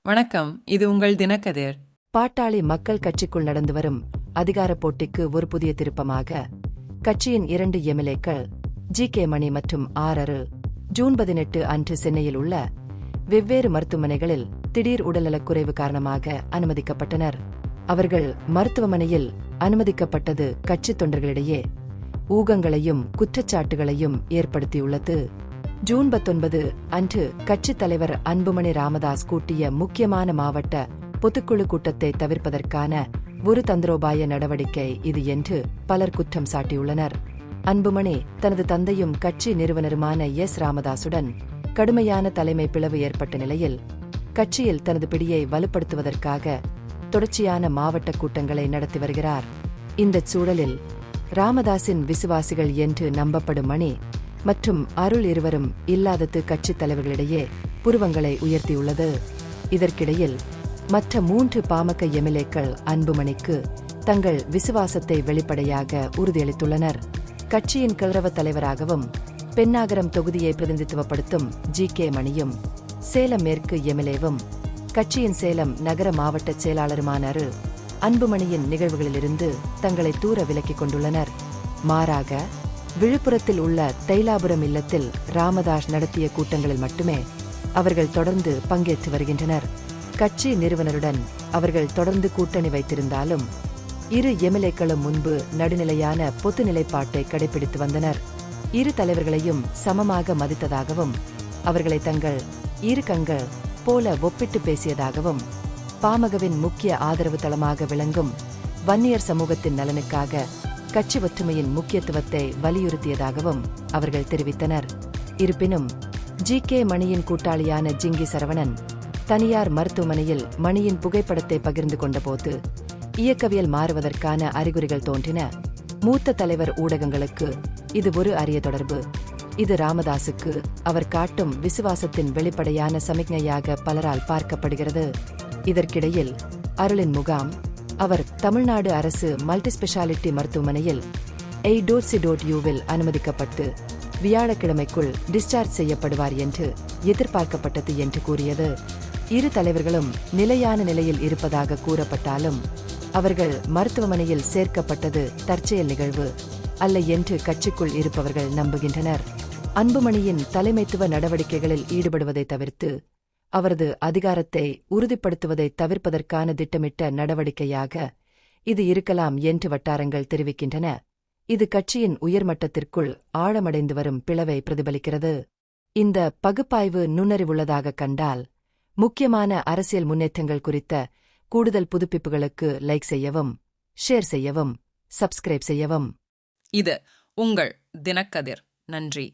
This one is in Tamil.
வணக்கம், இது உங்கள் தினக்கதிர். பாட்டாளி மக்கள் கட்சிக்குள் நடந்து வரும் அதிகார போட்டிக்கு ஒரு புதிய திருப்பமாக கட்சியின் 2 எம்எல்ஏக்கள் ஜி.கே. மணி மற்றும் ஆர். அருள் ஜூன் 18 அன்று சென்னையில் உள்ள வெவ்வேறு மருத்துவமனைகளில் திடீர் உடல்நலக்குறைவு காரணமாக அனுமதிக்கப்பட்டனர். அவர்கள் மருத்துவமனையில் அனுமதிக்கப்பட்டது கட்சித் தொண்டர்களிடையே ஊகங்களையும் குற்றச்சாட்டுகளையும் ஏற்படுத்தியுள்ளது. ஜூன் 19 அன்று கட்சித் தலைவர் அன்புமணி ராமதாஸ் கூட்டிய முக்கியமான மாவட்ட பொதுக்குழு கூட்டத்தை தவிர்ப்பதற்கான ஒரு தந்திரோபாய நடவடிக்கை இது என்று பலர் குற்றம் சாட்டியுள்ளனர். அன்புமணி தனது தந்தையும் கட்சி நிறுவனருமான எஸ். ராமதாசுடன் கடுமையான தலைமை பிளவு ஏற்பட்ட நிலையில் கட்சியில் தனது பிடியை வலுப்படுத்துவதற்காக தொடர்ச்சியான மாவட்ட கூட்டங்களை நடத்தி வருகிறார். இந்தச் சூழலில் ராமதாசின் விசுவாசிகள் என்று நம்பப்படும் மணி மற்றும் அருள் இருவரும் இல்லாதது கட்சித் தலைவர்களிடையே புருவங்களை உயர்த்தியுள்ளது. இதற்கிடையில் மற்ற 3 பாமக எம்எல்ஏக்கள் அன்புமணிக்கு தங்கள் விசுவாசத்தை வெளிப்படையாக உறுதியளித்துள்ளனர். கட்சியின் கௌரவ தலைவராகவும் பென்னாகரம் தொகுதியை பிரதிநிதித்துவப்படுத்தும் ஜி.கே. மணியும் சேலம் மேற்கு எம்எல்ஏவும் கட்சியின் சேலம் நகர மாவட்ட செயலாளருமான அருள் அன்புமணியின் நிகழ்வுகளிலிருந்து தங்களை தூர விலக்கிக் கொண்டுள்ளனர். மாறாக விழுப்புரத்தில் உள்ள தைலாபுரம் இல்லத்தில் ராமதாஸ் நடத்திய கூட்டங்களில் மட்டுமே அவர்கள் தொடர்ந்து பங்கேற்று வருகின்றனர். கட்சி நிறுவனருடன் அவர்கள் தொடர்ந்து கூட்டணி வைத்திருந்தாலும் இரு எம்எல்ஏக்களும் முன்பு நடுநிலையான பொது நிலைப்பாட்டை கடைபிடித்து வந்தனர். இரு தலைவர்களையும் சமமாக மதித்ததாகவும் அவர்களை தங்கள் இரு கண்கள் போல ஒப்பிட்டு பேசியதாகவும் பாமகவின் முக்கிய ஆதரவு தளமாக விளங்கும் வன்னியர் சமூகத்தின் நலனுக்காக கட்சி ஒற்றுமையின் முக்கியத்துவத்தை வலியுறுத்தியதாகவும் அவர்கள் தெரிவித்தனர். இருப்பினும் ஜி.கே. மணியின் கூட்டாளியான ஜிங்கி சரவணன் தனியார் மருத்துவமனையில் மணியின் புகைப்படத்தை பகிர்ந்து கொண்டபோது இயக்கவியல் மாறுவதற்கான அறிகுறிகள் தோன்றின. மூத்த தலைவர் ஊடகங்களுக்கு இது ஒரு அரிய தொடர்பு. இது ராமதாசுக்கு அவர் காட்டும் விசுவாசத்தின் வெளிப்படையான சமிக்ஞையாக பலரால் பார்க்கப்படுகிறது. இதற்கிடையில் அருளின் முகாம் அவர் தமிழ்நாடு அரசு மல்டி ஸ்பெஷாலிட்டி மருத்துவமனையில் வில் அனுமதிக்கப்பட்டு வியாழக்கிழமைக்குள் டிஸ்சார்ஜ் செய்யப்படுவார் என்று எதிர்பார்க்கப்பட்டது என்று கூறியது. இரு தலைவர்களும் நிலையான நிலையில் இருப்பதாக கூறப்பட்டாலும் அவர்கள் மருத்துவமனையில் சேர்க்கப்பட்டது தற்செயல் நிகழ்வு அல்ல என்று கட்சிக்குள் இருப்பவர்கள் நம்புகின்றனர். அன்புமணியின் தலைமைத்துவ நடவடிக்கைகளில் ஈடுபடுவதை தவிர்த்து அவரது அதிகாரத்தை உறுதிப்படுத்துவதை தவிர்ப்பதற்கான திட்டமிட்ட நடவடிக்கையாக இது இருக்கலாம் என்று வட்டாரங்கள் தெரிவிக்கின்றன. இது கட்சியின் உயர்மட்டத்திற்குள் ஆழமடைந்து வரும் பிளவை பிரதிபலிக்கிறது. இந்த பகுப்பாய்வு நுண்ணறிவுள்ளதாக கண்டால் முக்கியமான அரசியல் முன்னேற்றங்கள் குறித்த கூடுதல் புதுப்பிப்புகளுக்கு லைக் செய்யவும், ஷேர் செய்யவும், சப்ஸ்கிரைப் செய்யவும். இது உங்கள் தினக்கதிர். நன்றி.